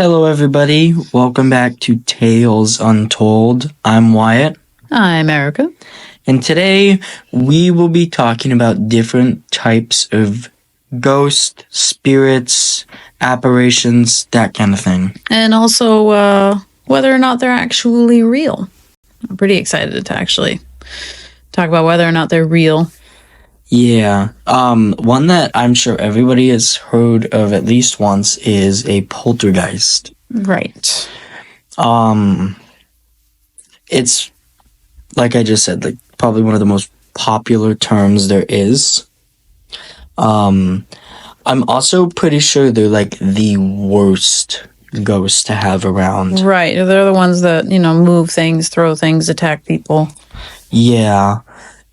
Hello, everybody. Welcome back to Tales Untold. I'm Wyatt. I'm Erica. And today we will be talking about different types of ghosts, spirits, apparitions, that kind of thing. And also whether or not they're actually real. I'm pretty excited to actually talk about whether or not they're real. Yeah. One that I'm sure everybody has heard of at least once is a poltergeist. Right. It's, like I just said, like probably one of the most popular terms there is. I'm also pretty sure they're like the worst ghosts to have around. Right. They're the ones that, move things, throw things, attack people. Yeah.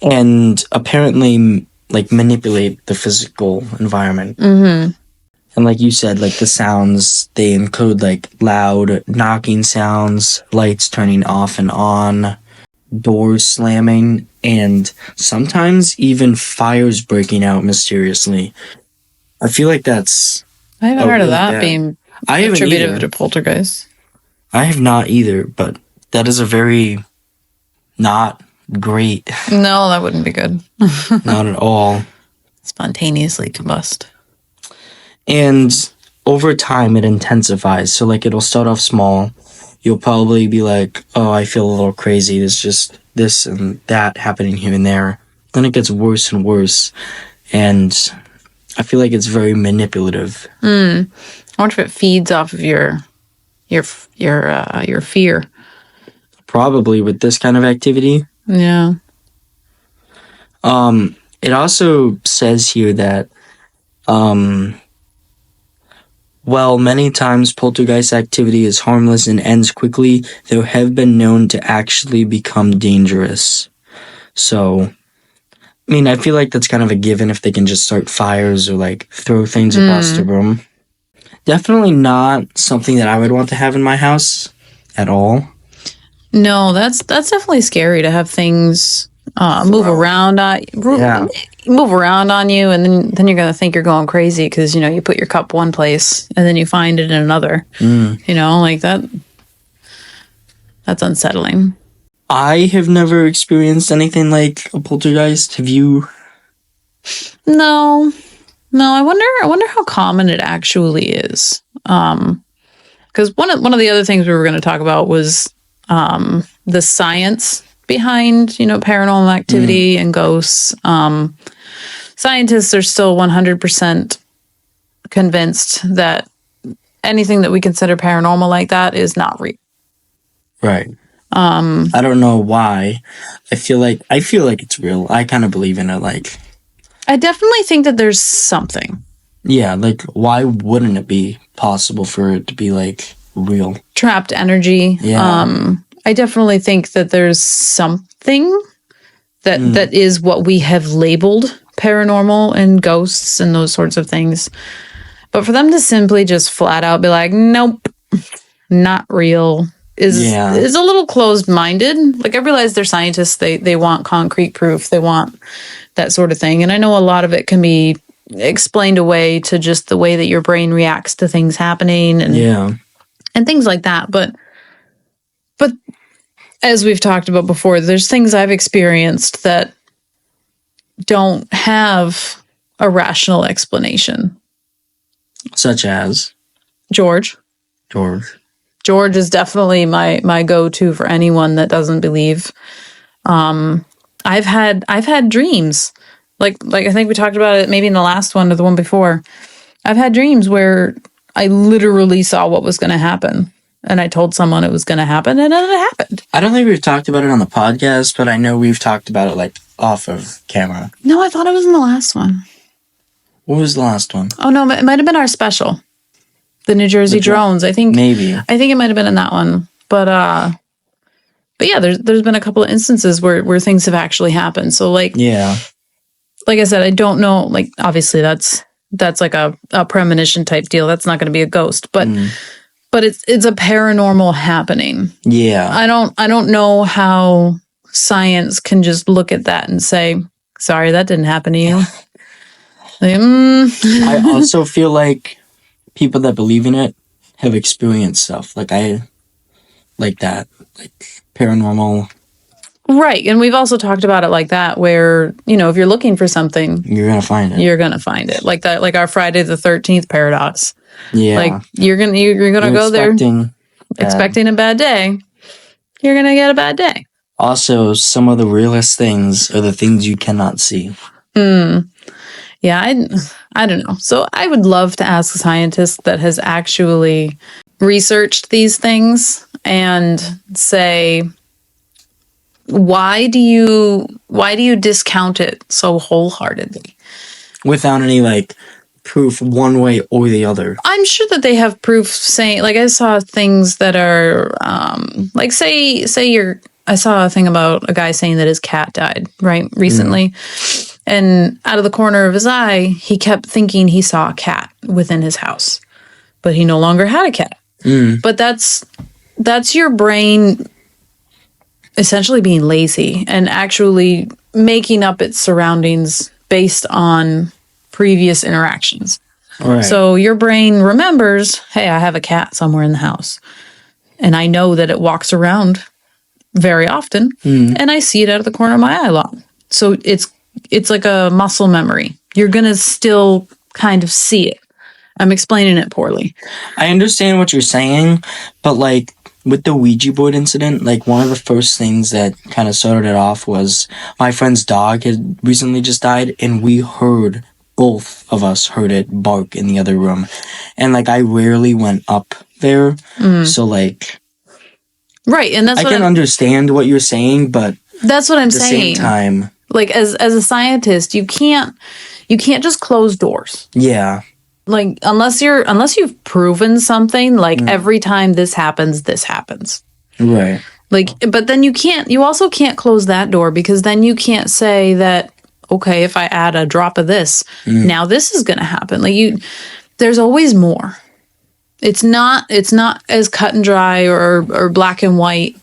And apparently, like, manipulate the physical environment. Mm-hmm. And like you said, like, the sounds, they include, like, loud knocking sounds, lights turning off and on, doors slamming, and sometimes even fires breaking out mysteriously. I feel like that's... I haven't heard of that being attributed to poltergeist. I have not either, but that is a very not great. No, that wouldn't be good. Not at all. Spontaneously combust. And over time, it intensifies. So, like, it'll start off small. You'll probably be like, oh, I feel a little crazy. There's just this and that happening here and there. Then it gets worse and worse. And I feel like it's very manipulative. I wonder if it feeds off of your fear. Probably with this kind of activity. Yeah. It also says here that, while many times poltergeist activity is harmless and ends quickly, they have been known to actually become dangerous. So, I mean, I feel like that's kind of a given if they can just start fires or, like, throw things across the room. Definitely not something that I would want to have in my house at all. No, that's definitely scary to have things move around on you, and then you're gonna think you're going crazy because you put your cup one place and then you find it in another. Like that. That's unsettling. I have never experienced anything like a poltergeist. Have you? No. I wonder how common it actually is. Because one of the other things we were going to talk about was the science behind, paranormal activity and ghosts. Scientists are still 100% convinced that anything that we consider paranormal like that is not real. Right. I don't know why. I feel like it's real. I kind of believe in it. Like, I definitely think that there's something. Yeah, like, why wouldn't it be possible for it to be, like, real? Trapped energy. Yeah. I definitely think that there's something that is what we have labeled paranormal and ghosts and those sorts of things. But for them to simply just flat out be like, nope, not real, is a little closed-minded. Like, I realize they're scientists. They want concrete proof. They want that sort of thing. And I know a lot of it can be explained away to just the way that your brain reacts to things happening and things like that. But as we've talked about before, there's things I've experienced that don't have a rational explanation. Such as? George is definitely my go-to for anyone that doesn't believe. I've had dreams. Like I think we talked about it maybe in the last one or the one before. I've had dreams where I literally saw what was going to happen. And I told someone it was going to happen, and then it happened. I don't think we've talked about it on the podcast, but I know we've talked about it, like, off of camera. No, I thought it was in the last one. What was the last one? Oh, no, it might have been our special. The New Jersey drones. I think maybe. I think it might have been in that one. But yeah, there's been a couple of instances where things have actually happened. So, like I said, I don't know. Like, obviously, that's like a premonition type deal. That's not going to be a ghost, but it's a paranormal happening. Yeah, I don't know how science can just look at that and say, "Sorry, that didn't happen to you." Like, I also feel like people that believe in it have experienced stuff. Like I like that. Like paranormal. Right. And we've also talked about it like that, where, if you're looking for something, You're gonna find it. you're going to find it. Like that, like our Friday the 13th paradox. Yeah. Like you're going to go there expecting a bad day. You're going to get a bad day. Also, some of the realest things are the things you cannot see. Yeah, I don't know. So I would love to ask a scientist that has actually researched these things and say, why do you discount it so wholeheartedly? Without any proof one way or the other. I'm sure that they have proof saying, like, I saw things that are like I saw a thing about a guy saying that his cat died, right, recently. And out of the corner of his eye, he kept thinking he saw a cat within his house, but he no longer had a cat. But that's your brain essentially being lazy and actually making up its surroundings based on previous interactions. Right. So your brain remembers, hey, I have a cat somewhere in the house, and I know that it walks around very often, and I see it out of the corner of my eye a lot. So it's like a muscle memory. You're going to still kind of see it. I'm explaining it poorly. I understand what you're saying, but with the Ouija board incident, one of the first things that kind of started it off was my friend's dog had recently just died, and both of us heard it bark in the other room. And I rarely went up there. So right, and that's I can understand what you're saying, but that's what I'm at the saying. same time, as a scientist, you can't just close doors. Yeah. Unless you've proven something, every time this happens. Right. But then you also can't close that door, because then you can't say that, okay, if I add a drop of this, now this is going to happen. There's always more. It's not as cut and dry or black and white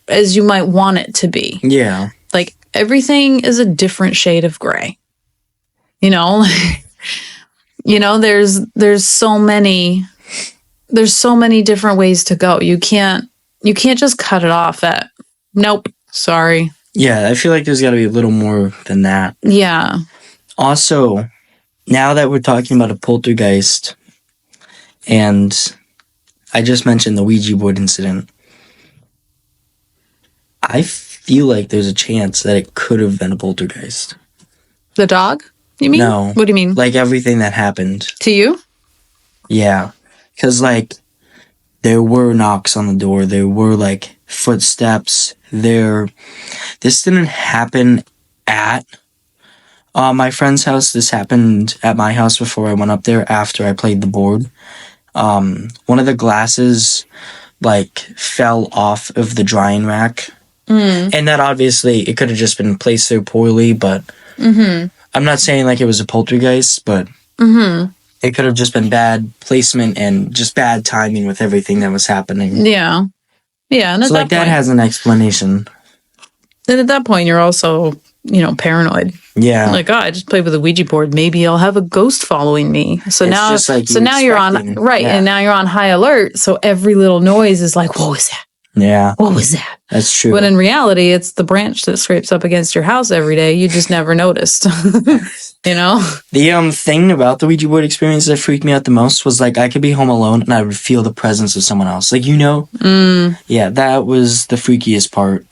as you might want it to be. Yeah. Everything is a different shade of gray. There's so many different ways to go. You can't just cut it off at, nope, sorry. Yeah, I feel like there's got to be a little more than that. Yeah. Also, now that we're talking about a poltergeist, and I just mentioned the Ouija board incident, I feel like there's a chance that it could have been a poltergeist. The dog, you mean? No. What do you mean? Everything that happened. To you? Yeah. Because, there were knocks on the door. There were, footsteps. This didn't happen at my friend's house. This happened at my house before I went up there after I played the board. One of the glasses, fell off of the drying rack. And that obviously, it could have just been placed there poorly, but I'm not saying it was a poltergeist, but it could have just been bad placement and just bad timing with everything that was happening. Yeah. Yeah. And so that has an explanation. And at that point, you're also, paranoid. Yeah. I just played with a Ouija board. Maybe I'll have a ghost following me. So it's now you're on, right. Yeah. And now you're on high alert. So every little noise is what was that? Yeah. What was that? That's true. But in reality, it's the branch that scrapes up against your house every day. You just never noticed. The thing about the Ouija board experience that freaked me out the most was I could be home alone and I would feel the presence of someone else. Yeah, that was the freakiest part.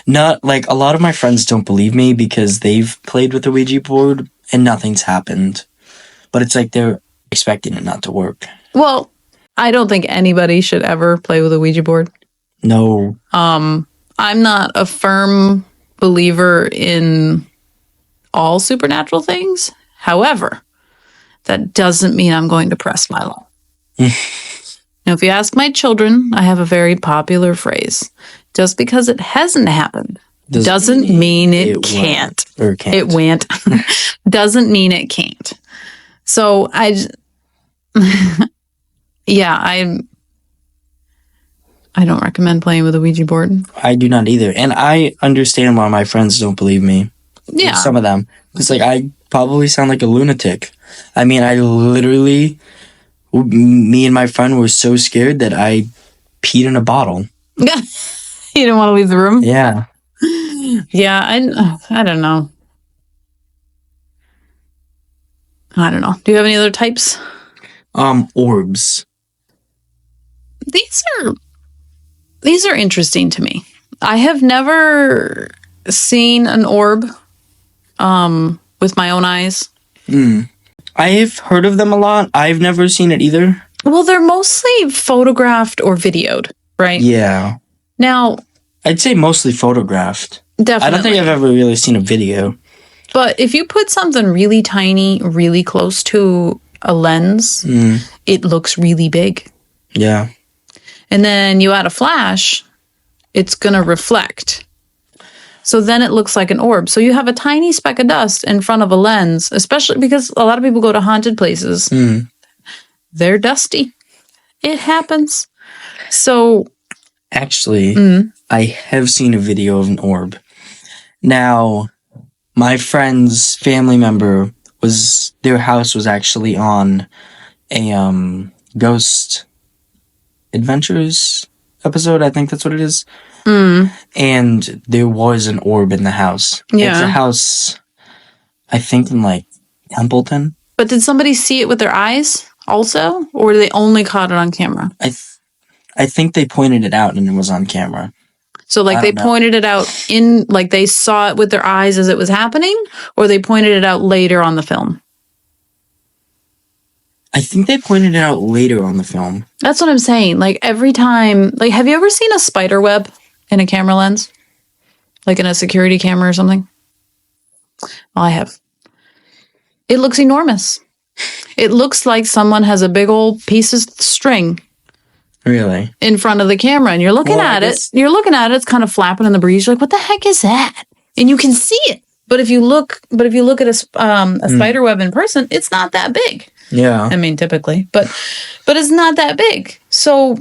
Not a lot of my friends don't believe me because they've played with the Ouija board and nothing's happened. But it's they're expecting it not to work. Well, I don't think anybody should ever play with a Ouija board. No. I'm not a firm believer in all supernatural things. However, that doesn't mean I'm going to press my luck. Now, if you ask my children, I have a very popular phrase. Just because it hasn't happened doesn't mean it can't. It went. Doesn't mean it can't. So yeah, I don't recommend playing with a Ouija board. I do not either. And I understand why my friends don't believe me. Yeah. Some of them. It's I probably sound like a lunatic. I mean, I literally Me and my friend were so scared that I peed in a bottle. You didn't want to leave the room? Yeah. Yeah, I don't know. I don't know. Do you have any other types? Orbs. These are interesting to me. I have never seen an orb with my own eyes. I've heard of them a lot. I've never seen it either. Well, they're mostly photographed or videoed, right? Yeah. Now, I'd say mostly photographed. definitely. I don't think I've ever really seen a video. But if you put something really tiny, really close to a lens, it looks really big. Yeah. And then you add a flash, it's going to reflect. So then it looks like an orb. So you have a tiny speck of dust in front of a lens, especially because a lot of people go to haunted places. They're dusty. It happens. So actually, I have seen a video of an orb. Now, my friend's family member their house was actually on a Ghost Adventures episode. I think that's what it is. And there was an orb in the house. Yeah. It's a house, I think, in like Templeton. But did somebody see it with their eyes also? Or they only caught it on camera? I think they pointed it out and it was on camera. So like they pointed it out like they saw it with their eyes as it was happening, or they pointed it out later on the film? I think they pointed it out later on the film. That's what I'm saying. Like every time, like have you ever seen a spider web in a camera lens? Like in a security camera or something? Well, I have. It looks enormous. It looks like someone has a big old piece of string. Really? In front of the camera, and you're looking at it. You're looking at it. It's kind of flapping in the breeze. You're like, "What the heck is that?" And you can see it. But if you look at a spider web in person, it's not that big. Yeah. I mean, typically, but it's not that big. So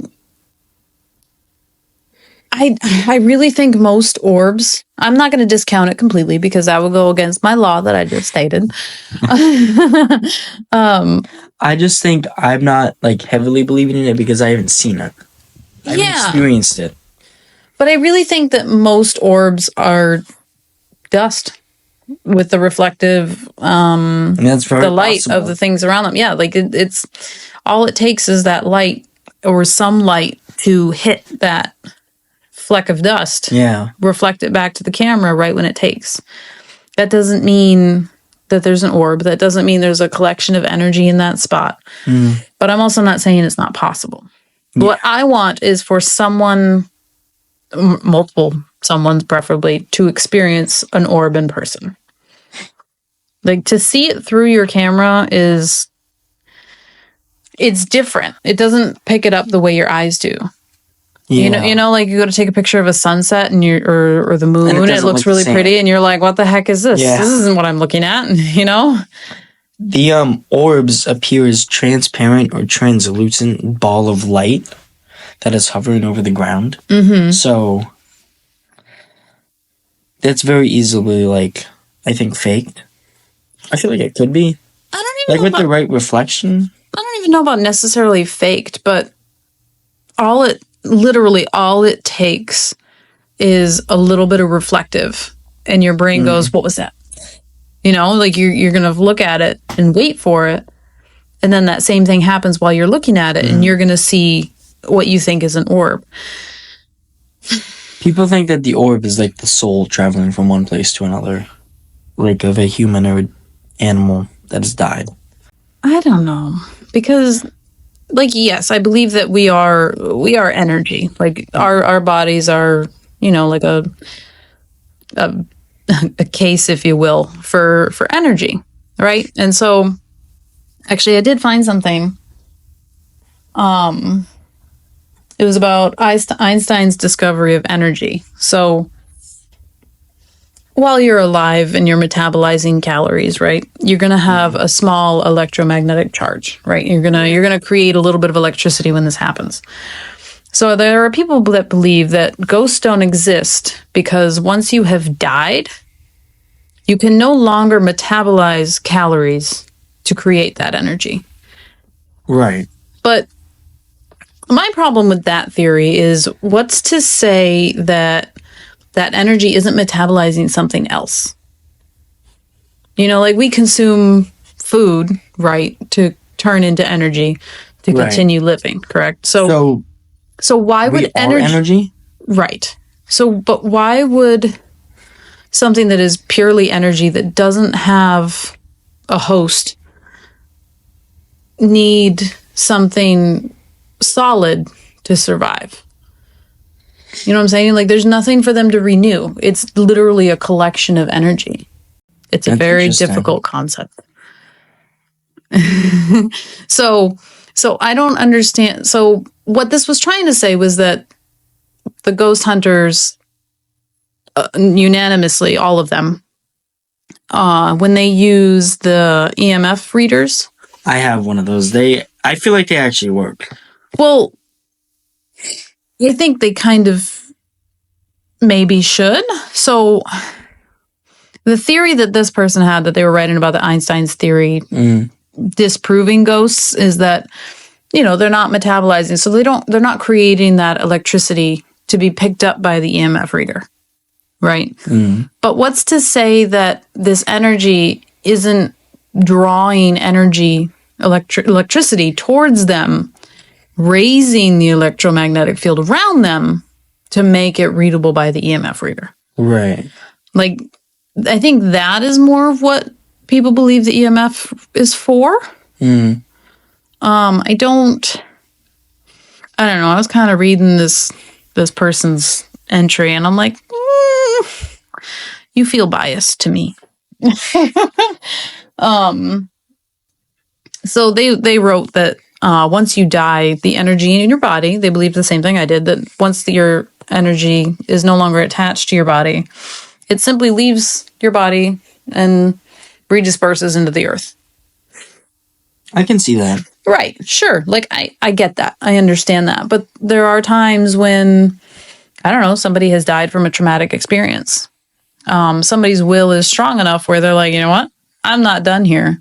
I really think most orbs. I'm not going to discount it completely because that would go against my law that I just stated. I just think I'm not like heavily believing in it because I haven't seen it. I haven't experienced it. But I really think that most orbs are dust with the reflective, that's very the light possible. of the things around them. Yeah, like it's all it takes is that light or some light to hit that fleck of dust. Yeah. Reflect it back to the camera right when it takes. That doesn't mean that there's an orb. That doesn't mean there's a collection of energy in that spot. But I'm also not saying it's not possible. Yeah. What I want is for someone, multiple someone's preferably, to experience an orb in person. Like to see it through your camera it's different. It doesn't pick it up the way your eyes do. Yeah. You know, like you go to take a picture of a sunset and or the moon, and it looks really pretty, and you're like, "What the heck is this? Yeah. This isn't what I'm looking at." You know, the orbs appear as transparent or translucent ball of light that is hovering over the ground. So that's very easily, like, I think, faked. I feel like it could be. I don't even know with the right reflection. I don't even know about necessarily faked, but all it takes is a little bit of reflective, and your brain goes, "What was that?" You know, like you're gonna look at it and wait for it, and then that same thing happens while you're looking at it, and you're gonna see what you think is an orb. People think that the orb is like the soul traveling from one place to another, like of a human or animal that has died. I don't know, because like, yes, I believe that we are energy. Like our bodies are, you know, like a case, if you will, for energy, right? And so actually I did find something. It was about Einstein's discovery of energy. So while you're alive and you're metabolizing calories, right, you're going to have a small electromagnetic charge, right? You're going to create a little bit of electricity when this happens. So there are people that believe that ghosts don't exist because once you have died, you can no longer metabolize calories to create that energy. Right. But my problem with that theory is what's to say that that energy isn't metabolizing something else? You know, like we consume food, right, to turn into energy to Right. continue living, correct? So why we would are energy? Right. So, but why would something that is purely energy that doesn't have a host need something solid to survive? You know what I'm saying? Like, there's nothing for them to renew. It's literally a collection of energy. It's a That's very interesting. difficult concept. So I don't understand. So what this was trying to say was that the ghost hunters, unanimously, all of them, when they use the EMF readers. I have one of those. I feel like they actually work. Well, I think they kind of maybe should. So the theory that this person had, that they were writing about, the Einstein's theory, disproving ghosts, is that, you know, they're not metabolizing. So they're not creating that electricity to be picked up by the EMF reader. Right. But what's to say that this energy isn't drawing electricity towards them, raising the electromagnetic field around them to make it readable by the EMF reader? Right. Like, I think that is more of what people believe the EMF is for. I don't know. I was kind of reading this person's entry, and I'm like, you feel biased to me. So they wrote that once you die, the energy in your body, they believe the same thing I did, that once your energy is no longer attached to your body, it simply leaves your body and redisperses into the earth. I can see that. Right, sure. Like, I get that. I understand that. But there are times when, I don't know, somebody has died from a traumatic experience. Somebody's will is strong enough where they're like, you know what? I'm not done here.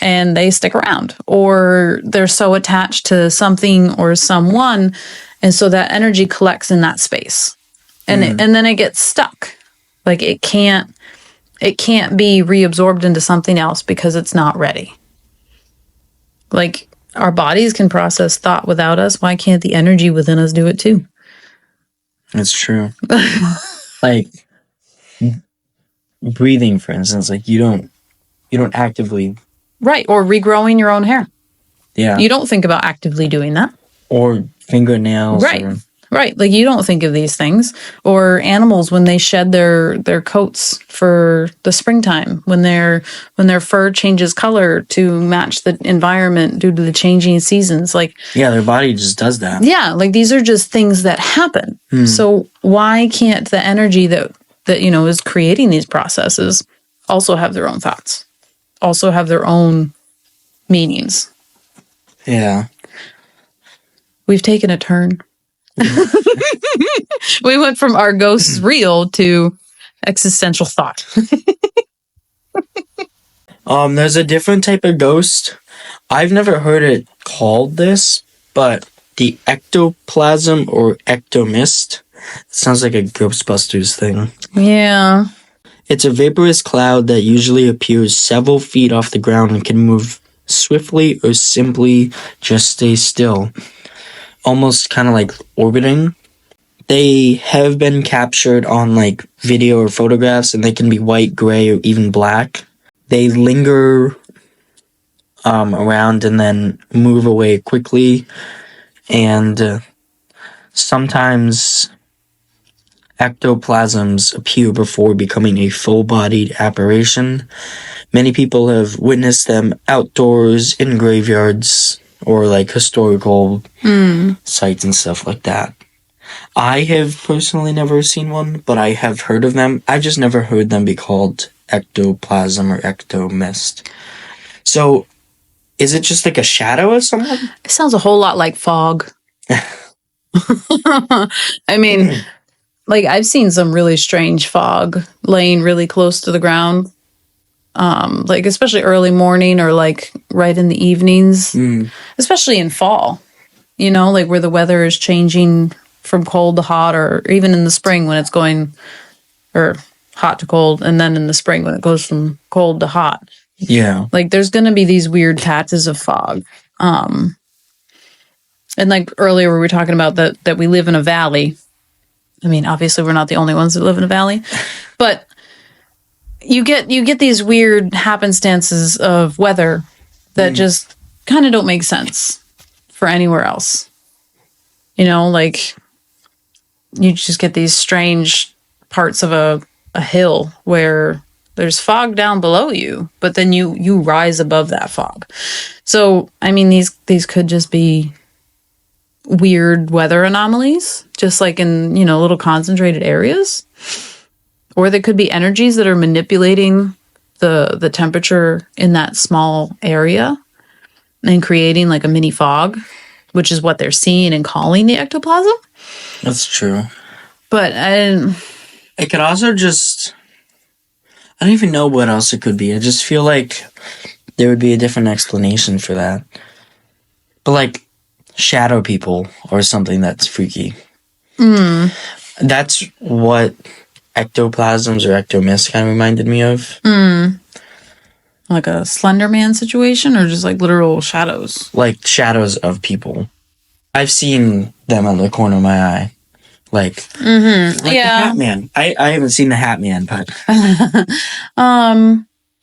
And they stick around. Or they're so attached to something or someone, and so that energy collects in that space. And and then it gets stuck. Like, it can't be reabsorbed into something else because it's not ready. Like, our bodies can process thought without us. Why can't the energy within us do it too? That's true. Like, breathing, for instance, like you don't actively. Right. Or regrowing your own hair. Yeah. You don't think about actively doing that. Or fingernails. Right. Right. Like, you don't think of these things. Or animals when they shed their coats for the springtime, when their fur changes color to match the environment due to the changing seasons. Like, yeah, their body just does that. Yeah, like, these are just things that happen. So why can't the energy that you know is creating these processes also have their own thoughts, also have their own meanings? Yeah. We've taken a turn. We went from "Are ghosts real?" to existential thought. There's a different type of ghost. I've never heard it called this, but the ectoplasm or ectomist. Sounds like a Ghostbusters thing. Yeah. It's a vaporous cloud that usually appears several feet off the ground and can move swiftly or simply just stay still. Almost kind of like orbiting. They have been captured on like video or photographs, and they can be white, gray, or even black. They linger around and then move away quickly, and sometimes ectoplasms appear before becoming a full-bodied apparition. Many people have witnessed them outdoors, in graveyards, or like historical sites and stuff like that. I have personally never seen one, but I have heard of them. I've just never heard them be called ectoplasm or ectomist. So, is it just like a shadow of someone? It sounds a whole lot like fog. I mean, like, I've seen some really strange fog laying really close to the ground. like especially early morning or like right in the evenings, especially in fall, like where the weather is changing from cold to hot, or even in the spring when it's going, or hot to cold, and then in the spring when it goes from cold to hot. Yeah. Like there's going to be these weird patches of fog. And like earlier we were talking about that we live in a valley. I mean, obviously we're not the only ones that live in a valley, but you get these weird happenstances of weather that just kind of don't make sense for anywhere else. Like you just get these strange parts of a hill where there's fog down below you, but then you rise above that fog. So, I mean, these could just be weird weather anomalies, just like in, little concentrated areas. Or they could be energies that are manipulating the temperature in that small area and creating like a mini fog, which is what they're seeing and calling the ectoplasm. That's true. But it could also just... I don't even know what else it could be. I just feel like there would be a different explanation for that. But like shadow people or something that's freaky. That's what ectoplasms or ectomist kind of reminded me of. Like a Slender Man situation, or just like literal shadows? Like shadows of people. I've seen them on the corner of my eye. Like the Hat Man. I haven't seen the Hat Man, but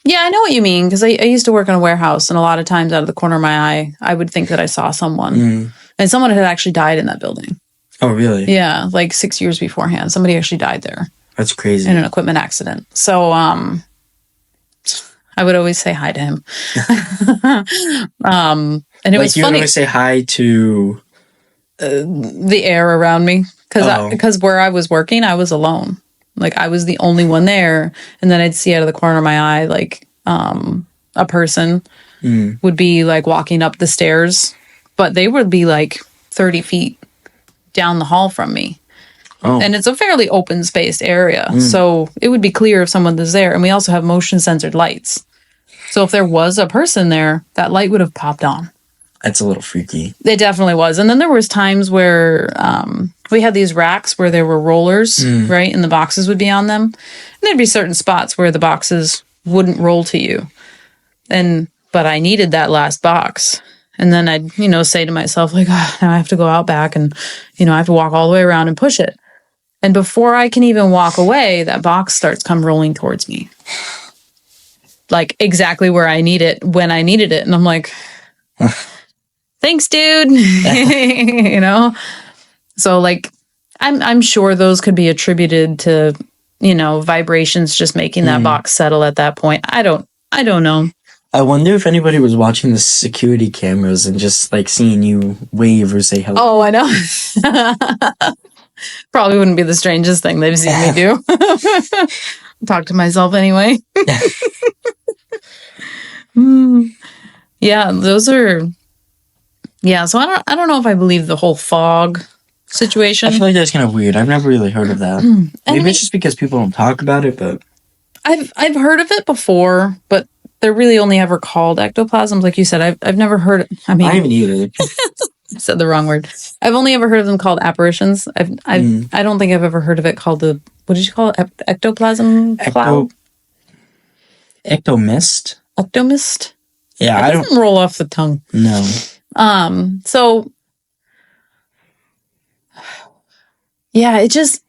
yeah, I know what you mean, because I used to work in a warehouse, and a lot of times out of the corner of my eye, I would think that I saw someone, and someone had actually died in that building. Oh, really? Yeah, like 6 years beforehand, somebody actually died there. That's crazy. In an equipment accident. So, I would always say hi to him. And it was funny. You always say hi to the air around me, because where I was working, I was alone. Like I was the only one there, and then I'd see out of the corner of my eye, like a person would be like walking up the stairs, but they would be like 30 feet down the hall from me. Oh. And it's a fairly open spaced area. So it would be clear if someone was there. And we also have motion censored lights. So if there was a person there, that light would have popped on. That's a little freaky. It definitely was. And then there was times where we had these racks where there were rollers, right? And the boxes would be on them. And there'd be certain spots where the boxes wouldn't roll to you. But I needed that last box. And then I'd, say to myself, like, oh, now I have to go out back and, I have to walk all the way around and push it. And before I can even walk away, that box starts come rolling towards me. Like exactly where I need it, when I needed it. And I'm like, thanks, dude. So like, I'm sure those could be attributed to, vibrations just making that box settle at that point. I don't know. I wonder if anybody was watching the security cameras and just like seeing you wave or say hello. Oh, I know. Probably wouldn't be the strangest thing they've seen me do. Talk to myself anyway. Yeah, those are... Yeah, so I don't know if I believe the whole fog situation. I feel like that's kind of weird. I've never really heard of that. Maybe it's just because people don't talk about it, but... I've heard of it before, but they're really only ever called ectoplasms. Like you said, I've never heard it. I mean... I haven't either. I said the wrong word. I've only ever heard of them called apparitions. I don't think I've ever heard of it called the... What did you call it? Ectoplasm cloud? Ectomist? Ectomist? Yeah, it doesn't roll off the tongue. No. So yeah, it just,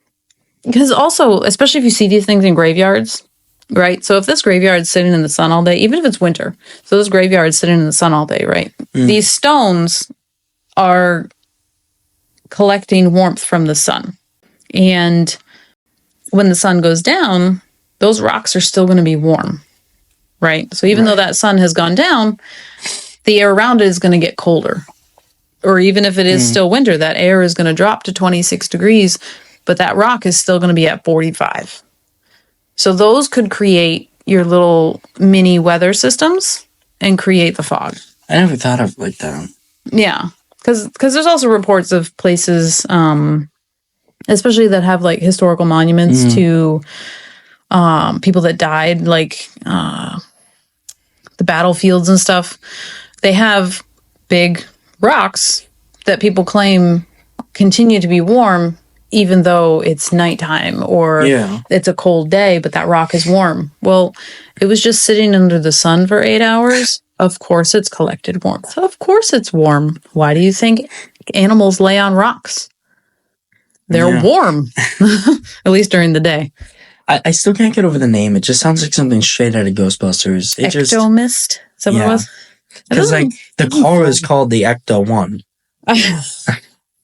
because also, especially if you see these things in graveyards, right? So if this graveyard's sitting in the sun all day, even if it's winter, so this graveyard's sitting in the sun all day, right? These stones are collecting warmth from the sun. And when the sun goes down, those rocks are still going to be warm, right? So even though that sun has gone down, the air around it is going to get colder. Or even if it is still winter, that air is going to drop to 26 degrees, but that rock is still going to be at 45. So those could create your little mini weather systems and create the fog. I never thought of it like that. Yeah. Because there's also reports of places, especially that have like historical monuments to people that died, like the battlefields and stuff, they have big rocks that people claim continue to be warm even though it's nighttime or it's a cold day, but that rock is warm. Well, it was just sitting under the sun for 8 hours. Of course it's collected warmth. Of course it's warm. Why do you think animals lay on rocks? They're warm, at least during the day. I still can't get over the name. It just sounds like something straight out of Ghostbusters. Ectomist? Is that what it was? Because like the car is called the Ecto One.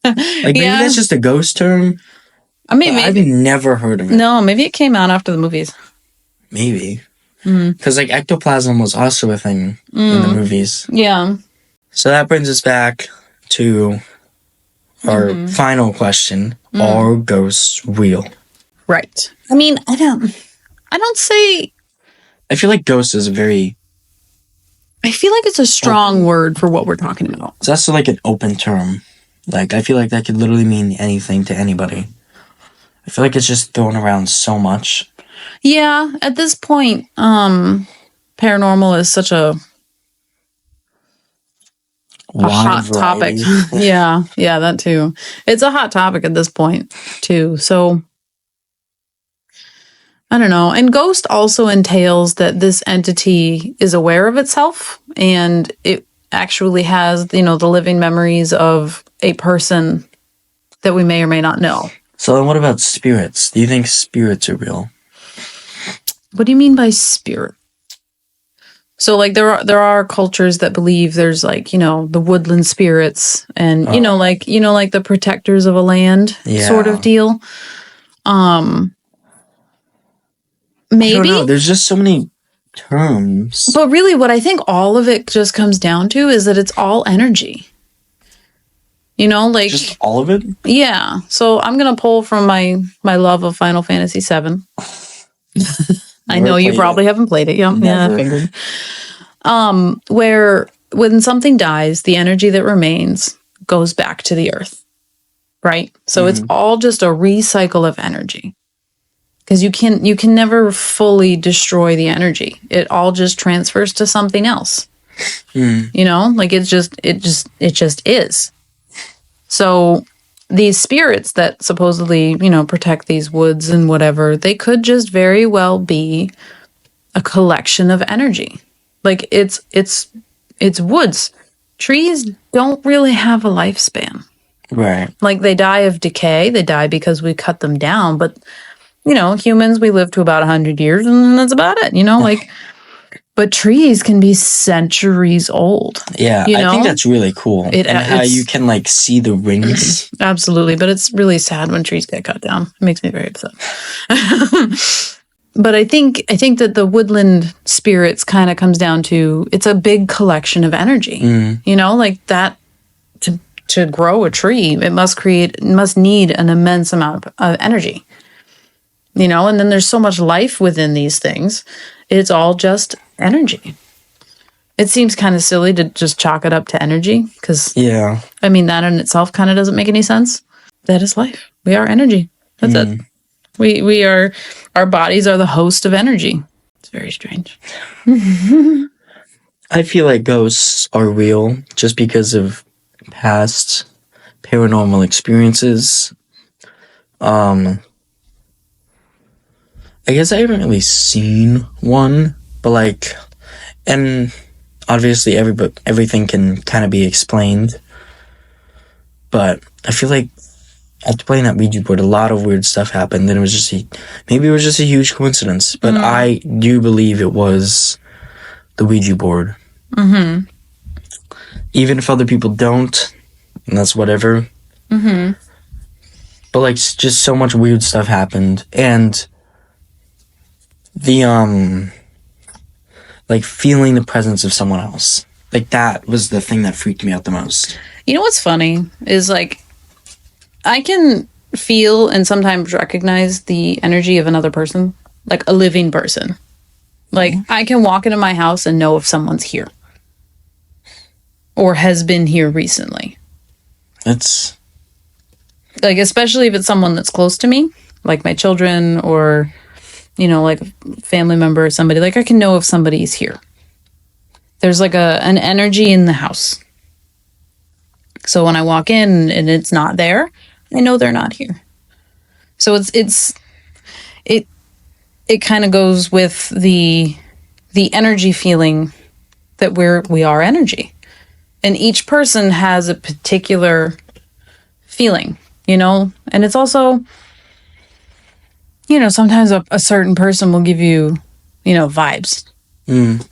Like maybe that's just a ghost term. I mean, I've never heard of it. No, maybe it came out after the movies. Maybe. Because like ectoplasm was also a thing in the movies. Yeah. So that brings us back to our final question. Are ghosts real? Right. I mean, I don't say... I feel like ghost is I feel like it's a strong word for what we're talking about. It's also like an open term. Like, I feel like that could literally mean anything to anybody. I feel like it's just thrown around so much. Yeah, at this point, paranormal is such a hot topic. Yeah, that too. It's a hot topic at this point, too. So, I don't know. And ghost also entails that this entity is aware of itself and it actually has, the living memories of a person that we may or may not know. So then what about spirits? Do you think spirits are real? What do you mean by spirit? So like there are cultures that believe there's like, the woodland spirits and like the protectors of a land sort of deal. Maybe. I don't know. There's just so many terms. But really what I think all of it just comes down to is that it's all energy. Like just all of it? Yeah. So I'm going to pull from my love of Final Fantasy VII. I know you probably haven't played it. Yeah, I figured. Where when something dies, the energy that remains goes back to the earth. Right? So it's all just a recycle of energy. Because you can never fully destroy the energy. It all just transfers to something else. Like it just is. So these spirits that supposedly, protect these woods and whatever, they could just very well be a collection of energy. Like it's woods. Trees don't really have a lifespan. Right. Like they die of decay. They die because we cut them down. But, humans, we live to about 100 years and that's about it, But trees can be centuries old. Yeah, I think that's really cool. And how you can like see the rings. Absolutely, but it's really sad when trees get cut down. It makes me very upset. But I think that the woodland spirits kind of comes down to it's a big collection of energy. Like that to grow a tree, it must need an immense amount of energy. And then there's so much life within these things. It's all just energy. It seems kind of silly to just chalk it up to energy because, I mean, that in itself kind of doesn't make any sense. That is life. We are energy. That's it. We are, our bodies are the host of energy. It's very strange. I feel like ghosts are real just because of past paranormal experiences. I guess I haven't really seen one, but like, and obviously everything can kind of be explained. But I feel like after playing that Ouija board, a lot of weird stuff happened, and maybe it was just a huge coincidence. But I do believe it was the Ouija board. Even if other people don't, and that's whatever. But like, just so much weird stuff happened, and the like feeling the presence of someone else, like that was the thing that freaked me out the most. You know what's funny is like I can feel and sometimes recognize the energy of another person, like a living person. Like I can walk into my house and know if someone's here or has been here recently. It's like, especially if it's someone that's close to me, like my children or like a family member or somebody, like I can know if somebody's here. there's like an energy in the house. So when I walk in and it's not there, I know they're not here. So it kind of goes with the energy feeling that we are energy. And each person has a particular feeling, and it's also, sometimes a certain person will give you, vibes,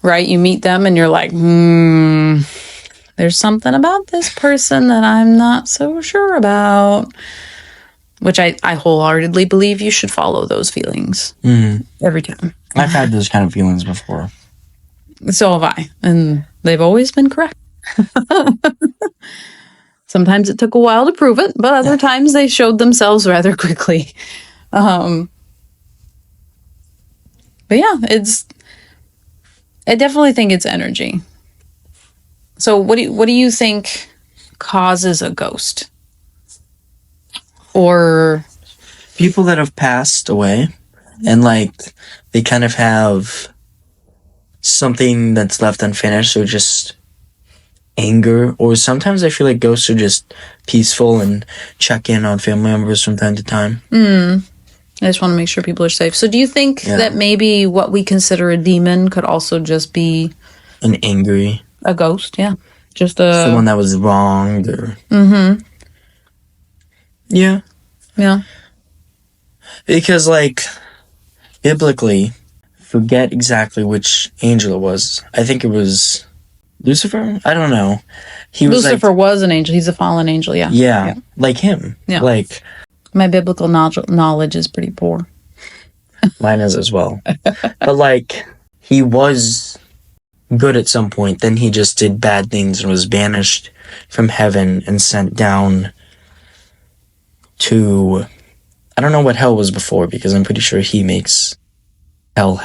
right? You meet them and you're like, there's something about this person that I'm not so sure about, which I wholeheartedly believe you should follow those feelings every time. I've had those kind of feelings before. So have I, and they've always been correct. Sometimes it took a while to prove it, but other times they showed themselves rather quickly. But yeah, I definitely think it's energy. So what do you think causes a ghost? Or people that have passed away, and like they kind of have something that's left unfinished, or just anger, or sometimes I feel like ghosts are just peaceful and check in on family members from time to time. I just want to make sure people are safe. So do you think that maybe what we consider a demon could also just be a ghost? Yeah. Just someone that was wronged, or yeah. Because like biblically, forget exactly which angel it was. I think it was Lucifer? I don't know. Lucifer was an angel. He's a fallen angel, yeah. Yeah, like him. Yeah. Like, my biblical knowledge is pretty poor. Mine is as well. But like, he was good at some point. Then he just did bad things and was banished from heaven and sent down to... I don't know what hell was before, because I'm pretty sure he makes hell.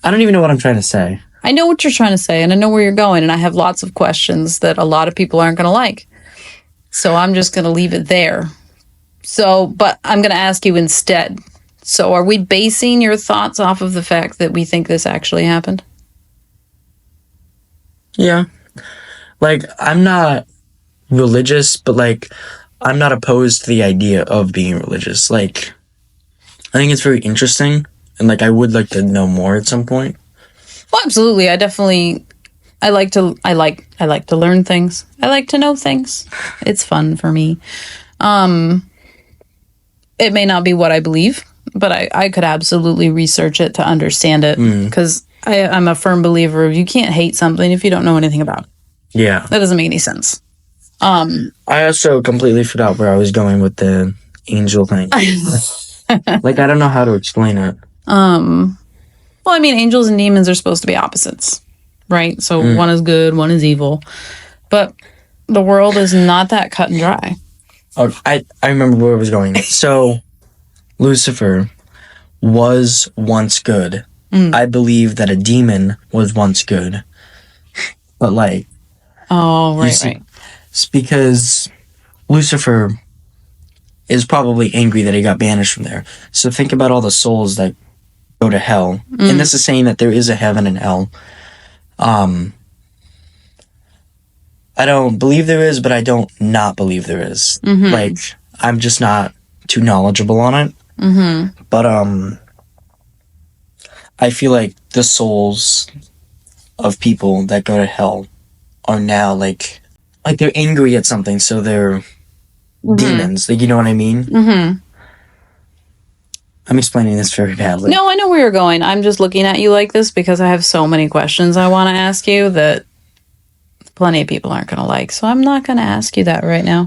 I don't even know what I'm trying to say. I know what you're trying to say, and I know where you're going, and I have lots of questions that a lot of people aren't going to like. So I'm just going to leave it there. But I'm going to ask you instead. So are we basing your thoughts off of the fact that we think this actually happened? Yeah. Like, I'm not religious, but like, I'm not opposed to the idea of being religious. Like, I think it's very interesting, and like, I would like to know more at some point. Well, absolutely. I like to learn things. I like to know things. It's fun for me. It may not be what I believe, but I could absolutely research it to understand it, because I'm a firm believer of you can't hate something if you don't know anything about it. Yeah. That doesn't make any sense. I also completely forgot where I was going with the angel thing. Like, I don't know how to explain it. Well, I mean, angels and demons are supposed to be opposites, right? So one is good, one is evil. But the world is not that cut and dry. Oh, I remember where I was going. So, Lucifer was once good. I believe that a demon was once good. But like... Oh, right. It's because Lucifer is probably angry that he got banished from there. So think about all the souls that go to hell. And this is saying that there is a heaven and hell. I don't believe there is, but I don't not believe there is. Like, I'm just not too knowledgeable on it. But I feel like the souls of people that go to hell are now like they're angry at something, so they're demons. Like, you know what I mean? I'm explaining this very badly. No, I know where you're going. I'm just looking at you like this because I have so many questions I want to ask you that plenty of people aren't going to like. So I'm not going to ask you that right now.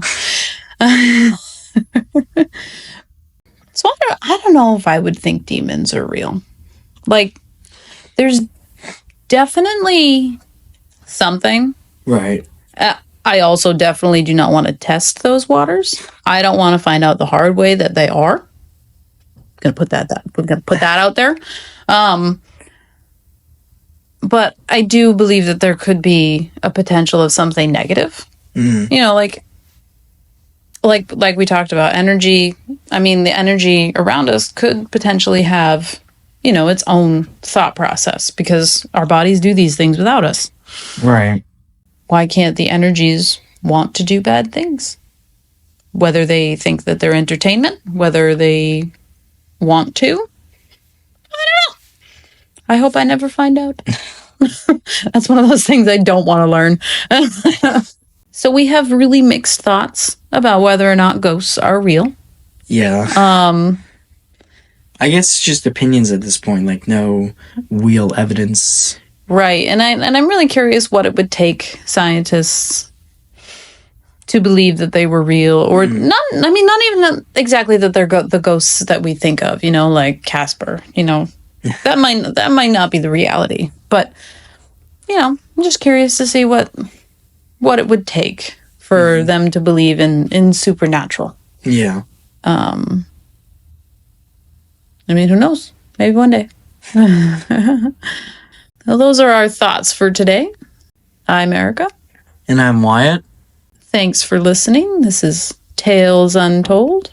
So I don't know if I would think demons are real. Like, there's definitely something. Right. I also definitely do not want to test those waters. I don't want to find out the hard way that they are. We're gonna put that out there. But I do believe that there could be a potential of something negative. You know, like we talked about energy. I mean, the energy around us could potentially have, its own thought process, because our bodies do these things without us. Right. Why can't the energies want to do bad things? Whether they think that they're entertainment, whether they want to, I don't know. I hope I never find out. That's one of those things I don't want to learn. So we have really mixed thoughts about whether or not ghosts are real. Yeah. I guess it's just opinions at this point, like no real evidence. Right. And I'm really curious what it would take scientists to believe that they were real, or not even exactly that they're the ghosts that we think of, like Casper, that might not be the reality, but I'm just curious to see what it would take for them to believe in supernatural. Yeah. Who knows? Maybe one day. Well, those are our thoughts for today. I'm Erica. And I'm Wyatt. Thanks for listening. This is Tales Untold.